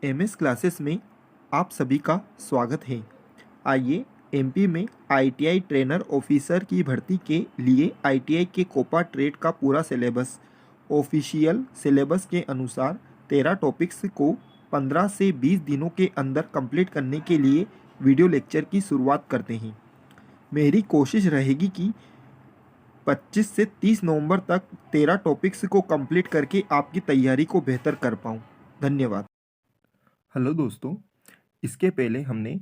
MS classes में आप सभी का स्वागत है। आइए एमपी में आईटीआई ट्रेनर ऑफिसर की भर्ती के लिए आईटीआई के कोपा ट्रेड का पूरा सिलेबस ऑफिशियल सिलेबस के अनुसार 13 टॉपिक्स को 15 से 20 दिनों के अंदर कंप्लीट करने के लिए वीडियो लेक्चर की शुरुआत करते हैं। मेरी कोशिश रहेगी कि 25 से 30 नवंबर तक 13 टॉपिक्स को कंप्लीट करके आपकी तैयारी को बेहतर कर पाऊँ। धन्यवाद। हेलो दोस्तों, इसके पहले हमने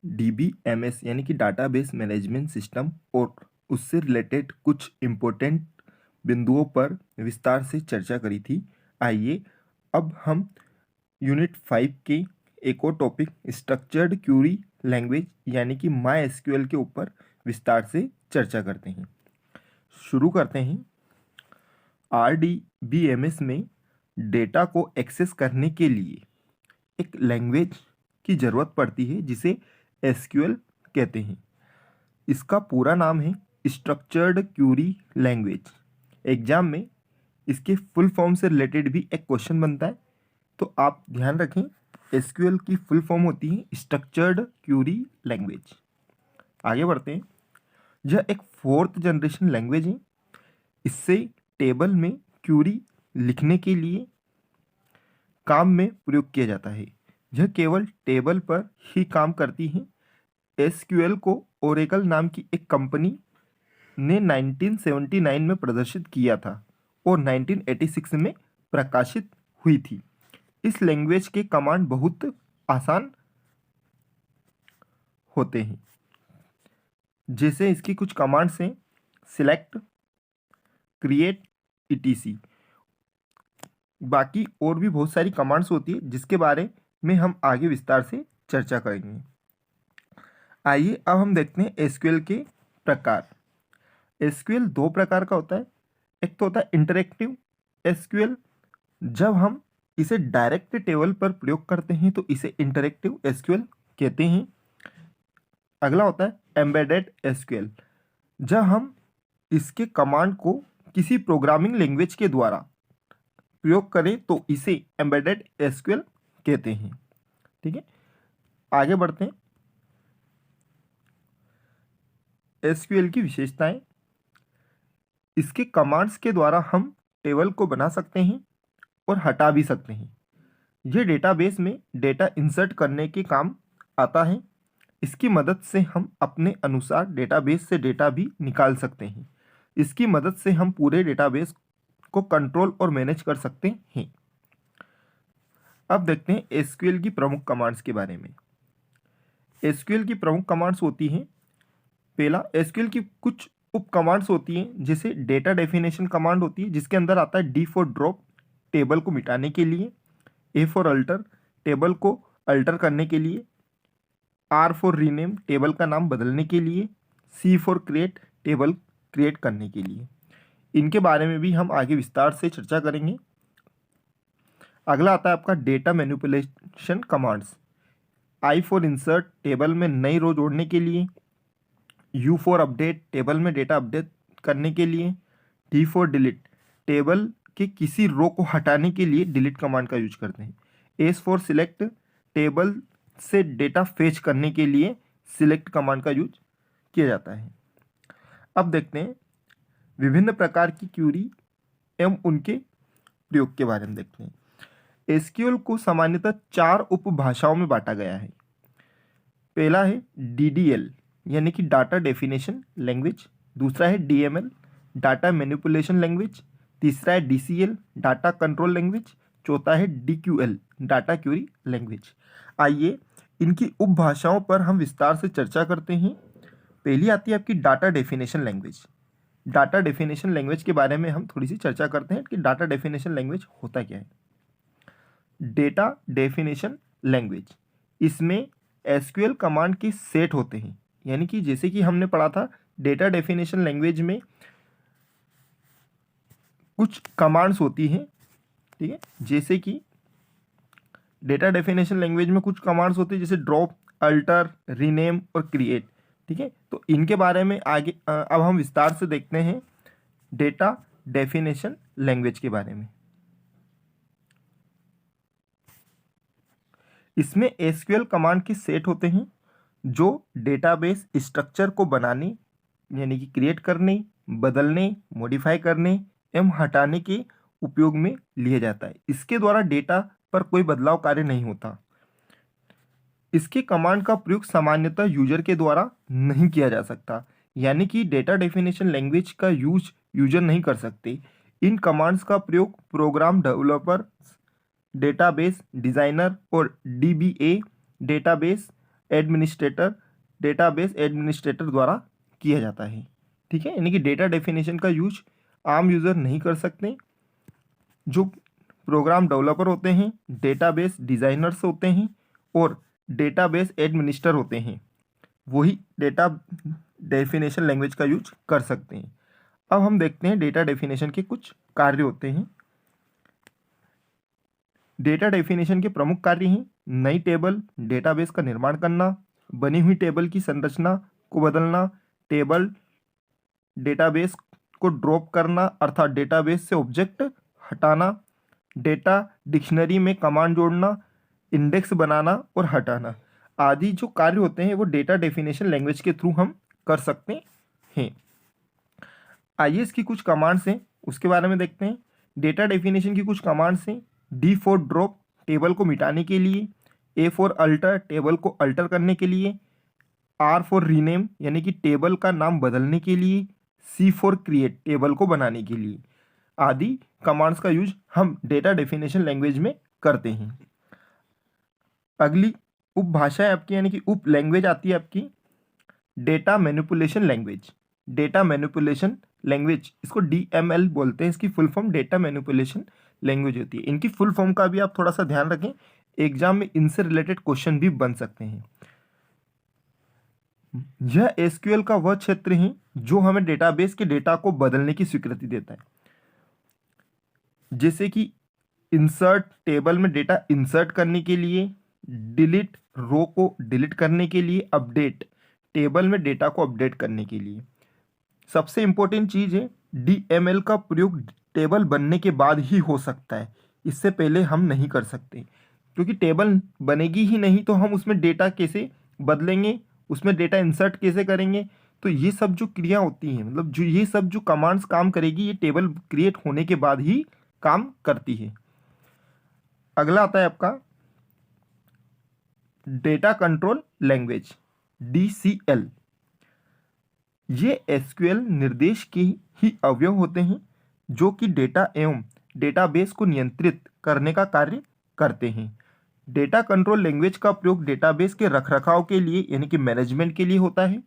DBMS यानी कि डाटाबेस मैनेजमेंट सिस्टम और उससे रिलेटेड कुछ इम्पोर्टेंट बिंदुओं पर विस्तार से चर्चा करी थी। आइए अब हम यूनिट 5 के एक और टॉपिक स्ट्रक्चर्ड क्यूरी लैंग्वेज यानी कि MySQL के ऊपर विस्तार से चर्चा करते हैं। शुरू करते हैं। RDBMS में डेटा को एक्सेस करने के लिए एक लैंग्वेज की ज़रूरत पड़ती है जिसे SQL कहते हैं। इसका पूरा नाम है स्ट्रक्चर्ड क्यूरी लैंग्वेज। एग्जाम में इसके फुल फॉर्म से रिलेटेड भी एक क्वेश्चन बनता है, तो आप ध्यान रखें SQL की फुल फॉर्म होती है स्ट्रक्चर्ड क्यूरी लैंग्वेज। आगे बढ़ते हैं। यह एक 4th जनरेशन लैंग्वेज है। इससे टेबल में क्यूरी लिखने के लिए काम में प्रयोग किया जाता है। यह केवल टेबल पर ही काम करती है। SQL को ओरेकल नाम की एक कंपनी ने 1979 में प्रदर्शित किया था और 1986 में प्रकाशित हुई थी। इस लैंग्वेज के कमांड बहुत आसान होते हैं। जैसे इसकी कुछ कमांड्स हैं सिलेक्ट, क्रिएट, etc। बाकी और भी बहुत सारी कमांड्स होती है जिसके बारे में हम आगे विस्तार से चर्चा करेंगे। आइए अब हम देखते हैं SQL के प्रकार। SQL 2 प्रकार का होता है। एक तो होता है इंटरेक्टिव SQL। जब हम इसे डायरेक्ट टेबल पर प्रयोग करते हैं तो इसे इंटरेक्टिव SQL कहते हैं। अगला होता है एम्बेडेड SQL। जब हम इसके कमांड को किसी प्रोग्रामिंग लैंग्वेज के द्वारा प्रयोग करें तो इसे एम्बेडेड SQL कहते हैं। ठीक है, आगे बढ़ते हैं। SQL की विशेषताएं। इसके कमांड्स के द्वारा हम टेबल को बना सकते हैं और हटा भी सकते हैं। यह डेटाबेस में डेटा इंसर्ट करने के काम आता है। इसकी मदद से हम अपने अनुसार डेटाबेस से डेटा भी निकाल सकते हैं। इसकी मदद से हम पूरे डेटाबेस को कंट्रोल और मैनेज कर सकते हैं। अब देखते हैं SQL की प्रमुख कमांड्स के बारे में। SQL की प्रमुख कमांड्स होती हैं। पहला, SQL की कुछ उप कमांड्स होती हैं जैसे डेटा डेफिनेशन कमांड होती है जिसके अंदर आता है D फॉर ड्रॉप टेबल को मिटाने के लिए, A फॉर अल्टर टेबल को अल्टर करने के लिए, R फॉर रीनेम टेबल का नाम बदलने के लिए, C for create table create करने के लिए। इनके बारे में भी हम आगे विस्तार से चर्चा करेंगे। अगला आता है आपका data manipulation commands. I for insert table में नई रो जोड़ने के लिए, U फॉर अपडेट टेबल में डेटा अपडेट करने के लिए, D फॉर डिलीट टेबल के किसी रो को हटाने के लिए डिलीट कमांड का यूज करते हैं, S फॉर सिलेक्ट टेबल से डेटा फेच करने के लिए सिलेक्ट कमांड का यूज किया जाता है। अब देखते हैं विभिन्न प्रकार की क्यूरी एवं उनके प्रयोग के बारे में देखते हैं। SQL को सामान्यतः 4 उपभाषाओं में बांटा गया है। पहला है DDL यानी कि डाटा डेफिनेशन लैंग्वेज, दूसरा है DML डाटा मैनिपुलेशन लैंग्वेज, तीसरा है DCL डाटा कंट्रोल लैंग्वेज, चौथा है DQL डाटा क्यूरी लैंग्वेज। आइए इनकी उपभाषाओं पर हम विस्तार से चर्चा करते हैं। पहली आती है आपकी data definition language. Data definition language के बारे में हम थोड़ी सी चर्चा करते हैं कि डाटा डेफिनेशन लैंग्वेज होता क्या है। डेटा डेफिनेशन लैंग्वेज, इसमें SQL कमांड के सेट होते हैं। यानी कि जैसे कि हमने पढ़ा था डेटा डेफिनेशन लैंग्वेज में कुछ कमांड्स होती हैं। ठीक है, जैसे कि डेटा डेफिनेशन लैंग्वेज में कुछ कमांड्स होती है जैसे ड्रॉप, अल्टर, रीनेम और क्रिएट। ठीक है, तो इनके बारे में आगे अब हम विस्तार से देखते हैं डेटा डेफिनेशन लैंग्वेज के बारे में। इसमें एसक्यूएल कमांड के सेट होते हैं जो डेटाबेस स्ट्रक्चर को बनाने यानी कि क्रिएट करने, बदलने, मॉडिफाई करने एवं हटाने के उपयोग में लिया जाता है। इसके द्वारा डेटा पर कोई बदलाव कार्य नहीं होता। इसके कमांड का प्रयोग सामान्यतः यूजर के द्वारा नहीं किया जा सकता, यानी कि डेटा डेफिनेशन लैंग्वेज का यूजर नहीं कर सकते। इन कमांड्स का प्रयोग प्रोग्राम डेवलपर, डेटाबेस डिजाइनर और डीबीए डेटाबेस एडमिनिस्ट्रेटर द्वारा किया जाता है। ठीक है, यानी कि डेटा डेफिनेशन का यूज आम यूजर नहीं कर सकते। जो प्रोग्राम डेवलपर होते हैं, डेटाबेस डिजाइनर्स होते हैं और डेटाबेस एडमिनिस्टर होते हैं, वही डेटा डेफिनेशन लैंग्वेज का यूज कर सकते हैं। अब हम देखते हैं डेटा डेफिनेशन के कुछ कार्य होते हैं। डेटा डेफिनेशन के प्रमुख कार्य हैं नई टेबल डेटाबेस का निर्माण करना, बनी हुई टेबल की संरचना को बदलना, टेबल डेटाबेस को ड्रॉप करना अर्थात डेटाबेस से ऑब्जेक्ट हटाना, डेटा डिक्शनरी में कमांड जोड़ना, इंडेक्स बनाना और हटाना आदि जो कार्य होते हैं वो डेटा डेफिनेशन लैंग्वेज के थ्रू हम कर सकते हैं। आइए इसकी कुछ कमांड्स हैं उसके बारे में देखते हैं। डेटा डेफिनेशन की कुछ कमांड्स हैं। डी फॉर ड्रॉप टेबल को मिटाने के लिए, ए फॉर अल्टर टेबल को अल्टर करने के लिए, आर फॉर रीनेम यानी कि टेबल का नाम बदलने के लिए, सी फॉर क्रिएट टेबल को बनाने के लिए आदि कमांड्स का यूज हम डेटा डेफिनेशन लैंग्वेज में करते हैं। अगली उपभाषा है आपकी यानी कि उप लैंग्वेज आती है आपकी data manipulation language. Data manipulation language इसको डीएमएल बोलते हैं। इसकी full form data manipulation language होती है। इनकी फुल फॉर्म का भी आप थोड़ा सा ध्यान रखें, एग्जाम में इनसे रिलेटेड क्वेश्चन भी बन सकते हैं। यह एसक्यूएल का वह क्षेत्र है जो हमें डेटाबेस के डेटा को बदलने की स्वीकृति देता है, जैसे कि इंसर्ट टेबल में डेटा इंसर्ट करने के लिए, डिलीट रो को डिलीट करने के लिए, अपडेट टेबल में डेटा को अपडेट करने के लिए। सबसे इंपॉर्टेंट चीज है डीएमएल का प्रयोग टेबल बनने के बाद ही हो सकता है, इससे पहले हम नहीं कर सकते, क्योंकि टेबल बनेगी ही नहीं तो हम उसमें डेटा कैसे बदलेंगे, उसमें डेटा इंसर्ट कैसे करेंगे। तो ये सब जो क्रिया होती हैं मतलब जो ये सब जो कमांड्स काम करेगी ये टेबल क्रिएट होने के बाद ही काम करती है। अगला आता है आपका डेटा कंट्रोल लैंग्वेज डीसीएल। ये एसक्यूएल निर्देश के ही अवयव होते हैं जो कि डेटा एवं डेटाबेस को नियंत्रित करने का कार्य करते हैं। डेटा कंट्रोल लैंग्वेज का प्रयोग डेटाबेस के रखरखाव के लिए यानी कि मैनेजमेंट के लिए होता है।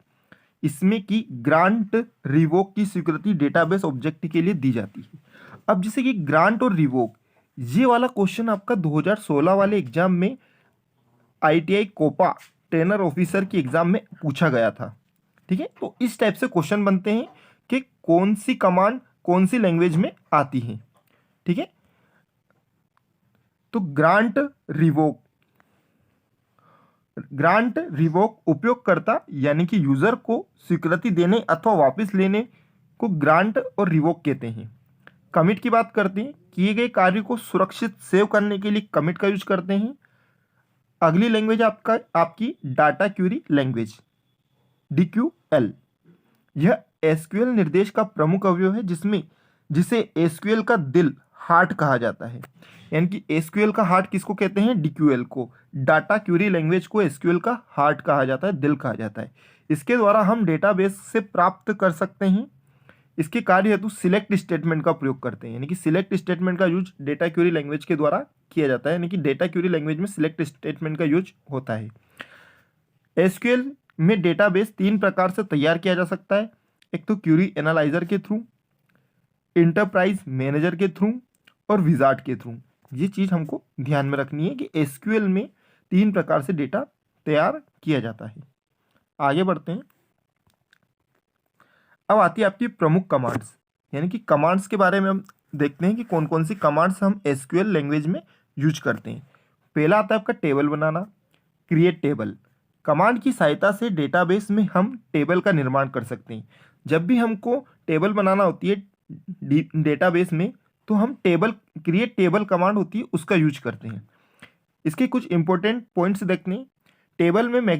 इसमें की ग्रांट रिवोक की स्वीकृति डेटाबेस ऑब्जेक्ट के लिए दी जाती है। अब जैसे कि ग्रांट और रिवोक ये वाला क्वेश्चन आपका 2016 वाले एग्जाम में आईटीआई कोपा ट्रेनर ऑफिसर की एग्जाम में पूछा गया था। ठीक है, तो इस टाइप से क्वेश्चन बनते हैं कि कौन सी कमांड कौन सी लैंग्वेज में आती है। ठीक है, तो ग्रांट रिवोक उपयोगकर्ता यानी कि यूजर को स्वीकृति देने अथवा वापस लेने को ग्रांट और रिवोक कहते हैं। कमिट की बात करते हैं, किए गए कार्य को सुरक्षित सेव करने के लिए कमिट का यूज करते हैं। अगली लैंग्वेज आपकी डाटा क्यूरी लैंग्वेज डीक्यूएल। यह एसक्यूएल निर्देश का प्रमुख अवयव है जिसे एसक्यूएल का दिल हार्ट कहा जाता है। यानी कि एसक्यूएल का हार्ट किसको कहते हैं? डीक्यूएल को। डाटा क्यूरी लैंग्वेज को एसक्यूएल का हार्ट कहा जाता है, दिल कहा जाता है। इसके द्वारा हम डेटाबेस से प्राप्त कर सकते हैं। इसके कार्य हेतु सिलेक्ट स्टेटमेंट का प्रयोग करते हैं, यानी कि सिलेक्ट स्टेटमेंट का यूज डेटा क्यूरी लैंग्वेज के द्वारा किया जाता है। यानी कि डेटा क्यूरी लैंग्वेज में सिलेक्ट स्टेटमेंट का यूज होता है। एसक्यूएल में डेटाबेस 3 प्रकार से तैयार किया जा सकता है। एक तो क्यूरी एनालाइजर के थ्रू, इंटरप्राइज मैनेजर के थ्रू और विजार्ड के थ्रू। ये चीज़ हमको ध्यान में रखनी है कि एसक्यूएल में 3 प्रकार से डेटा तैयार किया जाता है। आगे बढ़ते हैं। अब आती है आपकी प्रमुख कमांड्स, यानी कि कमांड्स के बारे में हम देखते हैं कि कौन कौन सी कमांड्स हम एसक्यूएल लैंग्वेज में यूज करते हैं। पहला आता है आपका टेबल बनाना, क्रिएट टेबल। कमांड की सहायता से डेटाबेस में हम टेबल का निर्माण कर सकते हैं। जब भी हमको टेबल बनाना होती है डेटाबेस में तो हम क्रिएट टेबल कमांड होती है उसका यूज करते हैं। इसके कुछ इंपॉर्टेंट पॉइंट्स देखने। टेबल में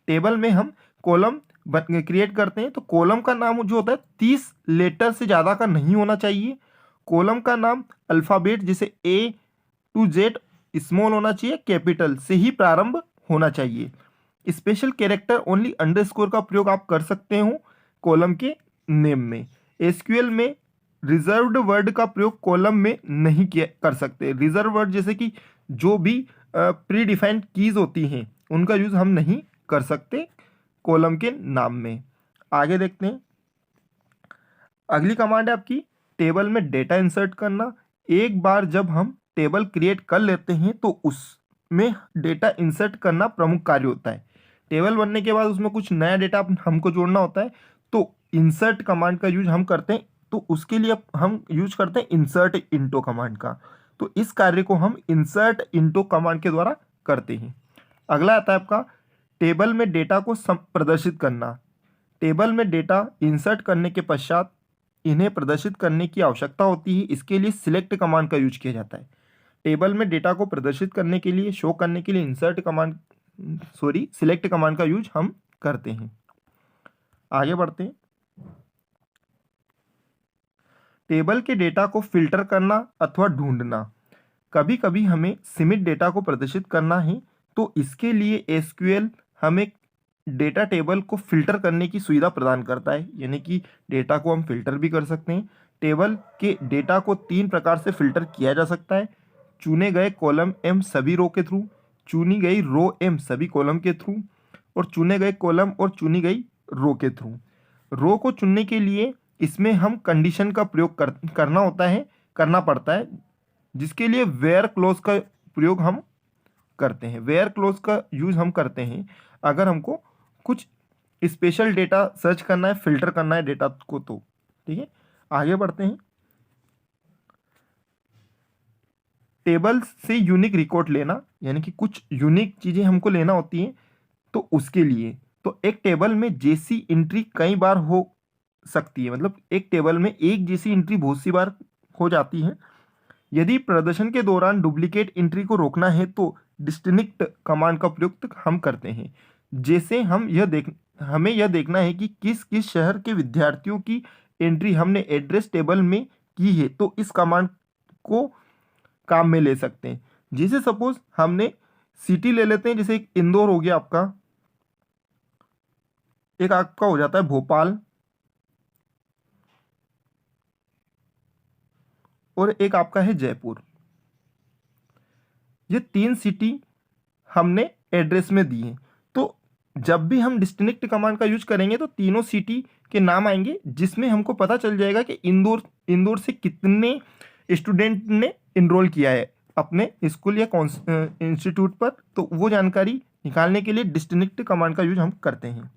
टेबल में हम कॉलम क्रिएट करते हैं, तो कॉलम का नाम जो होता है 30 लेटर से ज़्यादा का नहीं होना चाहिए। कॉलम का नाम अल्फ़ाबेट जैसे A to Z स्मॉल होना चाहिए, कैपिटल से ही प्रारंभ होना चाहिए। स्पेशल कैरेक्टर ओनली अंडरस्कोर का प्रयोग आप कर सकते हो कॉलम के नेम में। एसक्यूएल में रिजर्व्ड वर्ड का प्रयोग कॉलम में नहीं किया कर सकते। रिजर्व वर्ड जैसे कि जो भी प्री डिफाइंड कीज होती हैं उनका यूज हम नहीं कर सकते कॉलम के नाम में। आगे देखते हैं। अगली कमांड है आपकी टेबल में डेटा इंसर्ट करना। एक बार जब हम टेबल क्रिएट कर लेते हैं तो उसमें डेटा इंसर्ट करना प्रमुख कार्य होता है। टेबल बनने के बाद उसमें कुछ नया डेटा हमको जोड़ना होता है, तो इंसर्ट कमांड का यूज हम करते हैं। तो उसके लिए हम यूज करते हैं इंसर्ट इनटू कमांड का। तो इस कार्य को हम इंसर्ट इनटू कमांड के द्वारा करते हैं। अगला आता है आपका टेबल में डेटा को प्रदर्शित करना। टेबल में डेटा इंसर्ट करने के पश्चात इन्हें प्रदर्शित करने की आवश्यकता होती है। इसके लिए सिलेक्ट कमांड का यूज किया जाता है। टेबल में डेटा को प्रदर्शित करने के लिए, शो करने के लिए सिलेक्ट कमांड का यूज हम करते हैं। आगे बढ़ते हैं। टेबल के डेटा को फिल्टर करना अथवा ढूंढना। कभी कभी हमें सीमित डेटा को प्रदर्शित करना है, तो इसके लिए एसक्यूएल हमें डेटा टेबल को फिल्टर करने की सुविधा प्रदान करता है, यानी कि डेटा को हम फिल्टर भी कर सकते हैं। टेबल के डेटा को 3 प्रकार से फिल्टर किया जा सकता है। चुने गए कॉलम एम सभी रो के थ्रू, चुनी गई रो एम सभी कॉलम के थ्रू, और चुने गए कॉलम और चुनी गई रो के थ्रू। रो को चुनने के लिए इसमें हम कंडीशन का प्रयोग करना पड़ता है, जिसके लिए वेयर क्लोज का प्रयोग हम करते हैं। वेयर क्लोज का यूज हम करते हैं अगर हमको कुछ स्पेशल डेटा सर्च करना है, फिल्टर करना है डेटा को, तो ठीक है। आगे बढ़ते हैं। टेबल से यूनिक रिकॉर्ड लेना, यानी कि कुछ यूनिक चीजें हमको लेना होती हैं, तो उसके लिए तो एक टेबल में जैसी एंट्री कई बार हो सकती है, मतलब एक टेबल में एक जैसी एंट्री बहुत सी बार हो जाती है। यदि प्रदर्शन के दौरान डुप्लीकेट एंट्री को रोकना है तो डिस्टिंक्ट कमांड का प्रयोग हम करते हैं। जैसे हमें यह देखना है कि किस किस शहर के विद्यार्थियों की एंट्री हमने एड्रेस टेबल में की है, तो इस कमांड को काम में ले सकते हैं। जैसे सपोज हमने सिटी ले लेते हैं, जैसे एक इंदौर हो गया आपका, एक आपका हो जाता है भोपाल, और एक आपका है जयपुर। ये 3 सिटी हमने एड्रेस में दी है। तो जब भी हम डिस्टिंक्ट कमांड का यूज करेंगे तो तीनों सिटी के नाम आएंगे, जिसमें हमको पता चल जाएगा कि इंदौर से कितने स्टूडेंट ने इनरोल किया है अपने स्कूल या इंस्टीट्यूट पर। तो वो जानकारी निकालने के लिए डिस्टिंक्ट कमांड का यूज हम करते हैं।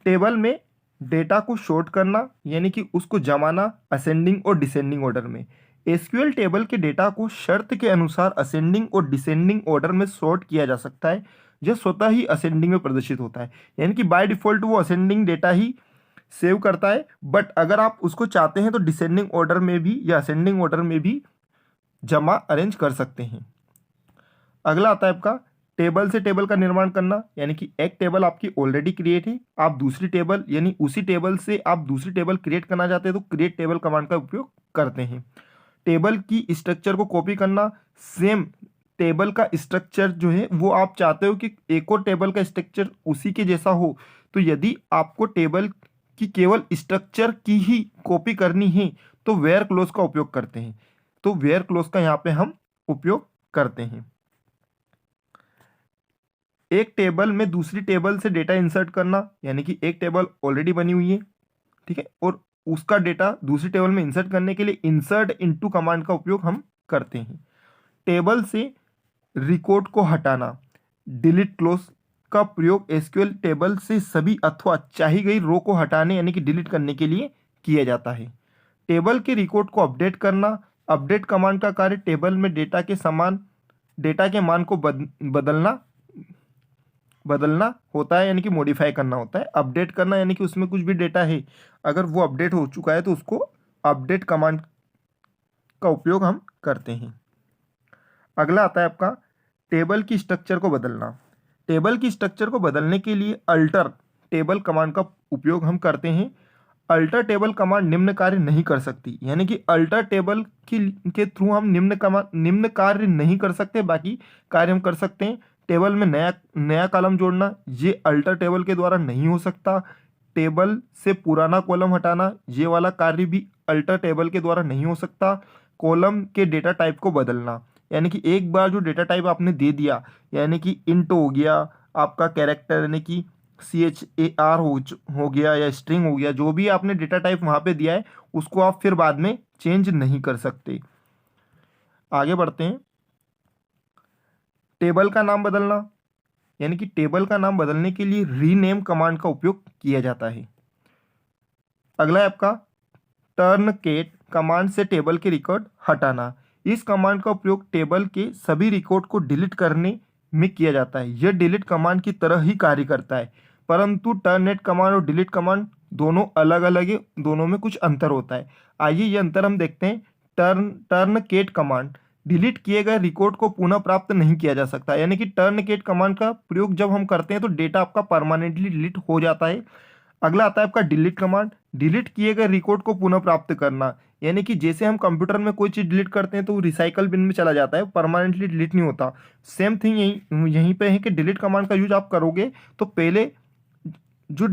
टेबल में डेटा को शॉर्ट करना, यानी कि उसको जमाना असेंडिंग और डिसेंडिंग ऑर्डर में। एसक्यूएल टेबल के डेटा को शर्त के अनुसार असेंडिंग और डिसेंडिंग ऑर्डर में सॉर्ट किया जा सकता है। यह स्वतः ही असेंडिंग में प्रदर्शित होता है, यानी कि बाय डिफॉल्ट वो असेंडिंग डेटा ही सेव करता है, बट अगर आप उसको चाहते हैं तो डिसेंडिंग ऑर्डर में भी या असेंडिंग ऑर्डर में भी जमा अरेंज कर सकते हैं। अगला आता है आपका टेबल से टेबल का निर्माण करना, यानी कि एक टेबल आपकी ऑलरेडी क्रिएट है, आप दूसरी टेबल यानी उसी टेबल से आप दूसरी टेबल क्रिएट करना चाहते हैं तो क्रिएट टेबल कमांड का उपयोग करते हैं। टेबल की स्ट्रक्चर को कॉपी करना, सेम टेबल का स्ट्रक्चर जो है वो आप चाहते हो कि एक और टेबल का स्ट्रक्चर उसी के जैसा हो, तो यदि आपको टेबल की केवल स्ट्रक्चर की ही कॉपी करनी है तो वेयर क्लोज का उपयोग करते हैं। तो वेयर क्लोज का यहाँ पे हम उपयोग करते हैं। एक टेबल में दूसरी टेबल से डेटा इंसर्ट करना, यानी कि एक टेबल ऑलरेडी बनी हुई है, ठीक है, और उसका डेटा दूसरी टेबल में इंसर्ट करने के लिए इंसर्ट इनटू कमांड का उपयोग हम करते हैं। टेबल से रिकॉर्ड को हटाना, डिलीट क्लोज का प्रयोग एसक्यूएल टेबल से सभी अथवा चाही गई रो को हटाने यानी कि डिलीट करने के लिए किया जाता है। टेबल के रिकॉर्ड को अपडेट करना, अपडेट कमांड का कार्य टेबल में डेटा के मान को बदलना होता है, यानी कि मॉडिफाई करना होता है। अपडेट करना यानी कि उसमें कुछ भी डेटा है अगर वो अपडेट हो चुका है तो उसको अपडेट कमांड का उपयोग हम करते हैं। अगला आता है आपका टेबल की स्ट्रक्चर को बदलना। टेबल की स्ट्रक्चर को बदलने के लिए अल्टर टेबल कमांड का उपयोग हम करते हैं। अल्टर टेबल कमांड निम्न कार्य नहीं कर सकती, यानी कि अल्टर टेबल के थ्रू हम निम्न कार्य नहीं कर सकते, बाकी कार्य हम कर सकते हैं। टेबल में नया नया कॉलम जोड़ना, ये अल्टर टेबल के द्वारा नहीं हो सकता। टेबल से पुराना कॉलम हटाना, ये वाला कार्य भी अल्टर टेबल के द्वारा नहीं हो सकता। कॉलम के डेटा टाइप को बदलना, यानी कि एक बार जो डेटा टाइप आपने दे दिया, यानी कि इंट हो गया, आपका कैरेक्टर यानी कि CHAR हो गया या स्ट्रिंग हो गया, जो भी आपने डेटा टाइप वहाँ पे दिया है उसको आप फिर बाद में चेंज नहीं कर सकते। आगे बढ़ते हैं। टेबल का नाम बदलना, यानी कि टेबल का नाम बदलने के लिए रीनेम कमांड का उपयोग किया जाता है। अगला है आपका टर्नकेट कमांड से टेबल के रिकॉर्ड हटाना। इस कमांड का उपयोग टेबल के सभी रिकॉर्ड को डिलीट करने में किया जाता है। यह डिलीट कमांड की तरह ही कार्य करता है, परंतु टर्ननेट कमांड और डिलीट कमांड दोनों अलग अलग है, दोनों में कुछ अंतर होता है। आइए ये अंतर हम देखते हैं। टर्नकेट कमांड डिलीट किए गए रिकॉर्ड को पुनः प्राप्त नहीं किया जा सकता, यानी कि टर्नकेट कमांड का प्रयोग जब हम करते हैं तो डेटा आपका परमानेंटली डिलीट हो जाता है। अगला आता है आपका डिलीट कमांड। डिलीट किए गए रिकॉर्ड को पुनः प्राप्त करना, यानी कि जैसे हम कंप्यूटर में कोई चीज़ डिलीट करते हैं तो वो रिसाइकल बिन में चला जाता है, परमानेंटली डिलीट नहीं होता। सेम थिंग यहीं पे है कि डिलीट कमांड का यूज आप करोगे तो पहले जो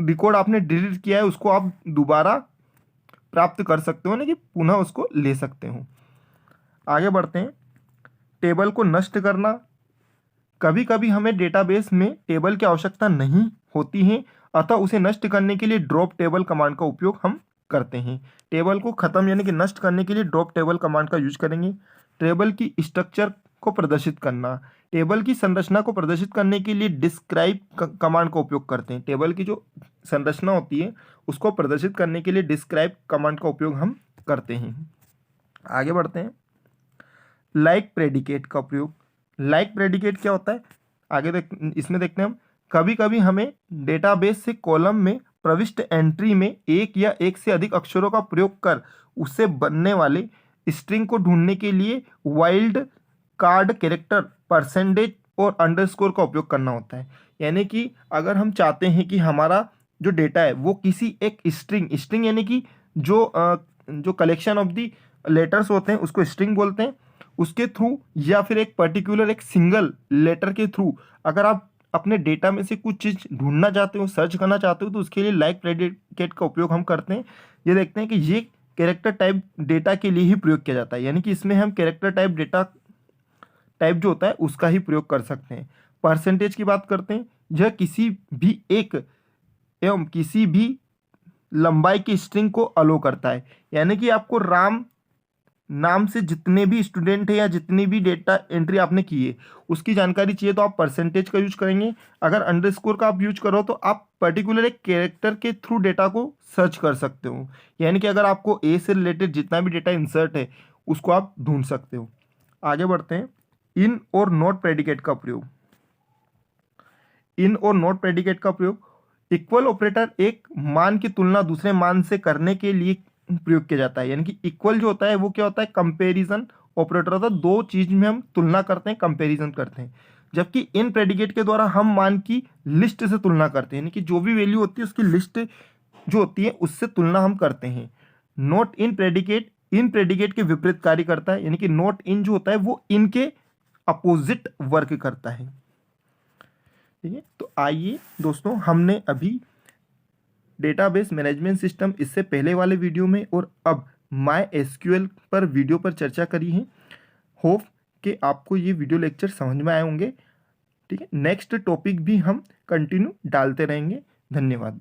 रिकॉर्ड आपने डिलीट किया है उसको आप दोबारा प्राप्त कर सकते हो, यानी कि पुनः उसको ले सकते हो। आगे बढ़ते हैं। टेबल को नष्ट करना। कभी कभी हमें डेटाबेस में टेबल की आवश्यकता नहीं होती है, अतः उसे नष्ट करने के लिए ड्रॉप टेबल कमांड का उपयोग हम करते हैं। टेबल को खत्म यानी कि नष्ट करने के लिए ड्रॉप टेबल कमांड का यूज करेंगे। टेबल की स्ट्रक्चर को प्रदर्शित करना। टेबल की संरचना को प्रदर्शित करने के लिए डिस्क्राइब कमांड का उपयोग करते हैं। टेबल की जो संरचना होती है उसको प्रदर्शित करने के लिए डिस्क्राइब कमांड का उपयोग हम करते हैं। आगे बढ़ते हैं। लाइक प्रेडिकेट का प्रयोग। लाइक प्रेडिकेट क्या होता है, आगे इसमें देखते हैं हम। कभी कभी हमें डेटाबेस से कॉलम में प्रविष्ट एंट्री में एक या एक से अधिक अक्षरों का प्रयोग कर उससे बनने वाले स्ट्रिंग को ढूंढने के लिए वाइल्ड कार्ड कैरेक्टर परसेंटेज और अंडरस्कोर का उपयोग करना होता है। यानी कि अगर हम चाहते हैं कि हमारा जो डेटा है वो किसी एक स्ट्रिंग यानी कि जो कलेक्शन ऑफ दी लेटर्स होते हैं उसको स्ट्रिंग बोलते हैं, उसके थ्रू या फिर एक पर्टिकुलर एक सिंगल लेटर के थ्रू अगर आप अपने डेटा में से कुछ चीज़ ढूंढना चाहते हो, सर्च करना चाहते हो, तो उसके लिए लाइक प्रेडिकेट का उपयोग हम करते हैं। ये देखते हैं कि ये कैरेक्टर टाइप डेटा के लिए ही प्रयोग किया जाता है, यानी कि इसमें हम कैरेक्टर टाइप डेटा टाइप जो होता है उसका ही प्रयोग कर सकते हैं। परसेंटेज की बात करते हैं। यह किसी भी एक एवं किसी भी लंबाई की स्ट्रिंग को अलो करता है, यानी कि आपको राम नाम से जितने भी स्टूडेंट है या जितनी भी डेटा एंट्री आपने की है उसकी जानकारी चाहिए तो आप परसेंटेज का यूज करेंगे। अगर अंडरस्कोर का आप यूज करो तो आप पर्टिकुलर एक कैरेक्टर के थ्रू डेटा को सर्च कर सकते हो, यानी कि अगर आपको ए से रिलेटेड जितना भी डेटा इंसर्ट है उसको आप ढूंढ सकते हो। आगे बढ़ते हैं। इन और नॉट प्रेडिकेट का प्रयोग। इन और नॉट प्रेडिकेट का प्रयोग। इक्वल ऑपरेटर एक मान की तुलना दूसरे मान से करने के लिए प्रयोग किया जाता है, यानी कि इक्वल जो होता है वो क्या होता है, कंपैरिजन ऑपरेटर होता है। दो चीज में हम तुलना करते हैं, कंपैरिजन करते हैं। जबकि इन प्रेडिकेट के द्वारा हम मान की लिस्ट से तुलना करते हैं, यानी कि जो भी वैल्यू होती है उसकी लिस्ट जो होती है उससे तुलना हम करते हैं। नॉट इन प्रेडिकेट के विपरीत कार्य करता है, यानी कि नॉट इन जो होता है वो इनके अपोजिट वर्क करता है। ठीक है, तो आइए दोस्तों, हमने अभी डेटाबेस मैनेजमेंट सिस्टम इससे पहले वाले वीडियो में और अब माई एसक्यूएल पर वीडियो पर चर्चा करी है। होप कि आपको ये वीडियो लेक्चर समझ में आए होंगे। ठीक है, नेक्स्ट टॉपिक भी हम कंटिन्यू डालते रहेंगे। धन्यवाद।